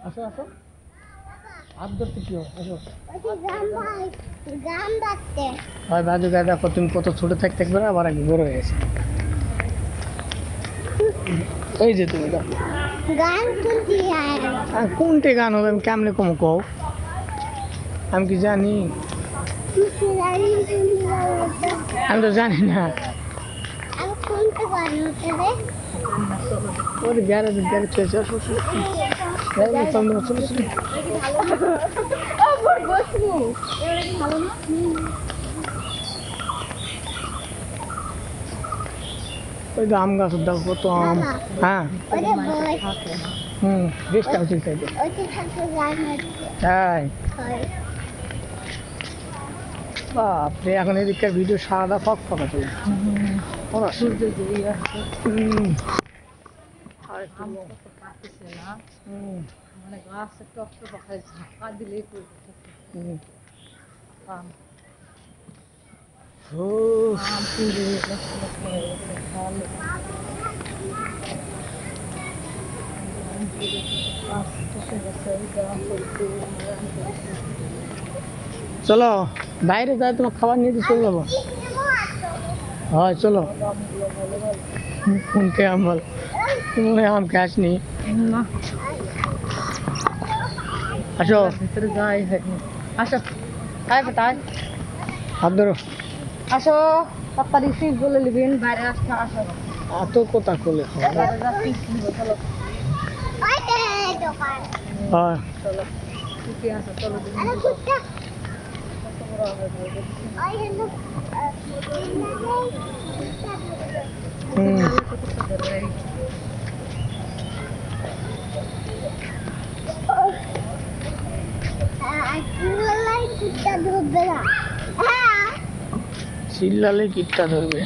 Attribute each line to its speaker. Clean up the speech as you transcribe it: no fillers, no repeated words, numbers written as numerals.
Speaker 1: আসো আসো হাত ধরতে কি হয় আসো ভাই বাজু গায়ে দেখো তুমি কত ছোট থাকতে থাকবে না আবার একটু বড় হয়ে গেছে এই যে তুমি দেখো কোনটি গান হবে আমি কেমনে কম কও আমি কি জানি আমি তো জানি না ওর গ্যারেজ গ্যারেজ চলছে ওই তো আম গাছ দেখো কত আম হ্যাঁ গেস্ট হাউসের সাইডে তাই বাপরে এখন এদিককার ভিডিও সাদা ফক ফকা চলে সূর্য চলো বাইরে যাই তোমার খাবার নিয়ে চলে যাবো হ্যাঁ চলো কোনকে আম বল মনে আম খাস নি আসো ভিতরে যাই আসো তাই তাই হাত ধরো আসো তাড়াতাড়ি ফিস বলে নেবেন বাইরে আসতে আসো এত কথা কলে হ্যাঁ চলো ঠিকই আছে চলো চিল্লালে কিটটা ধরবে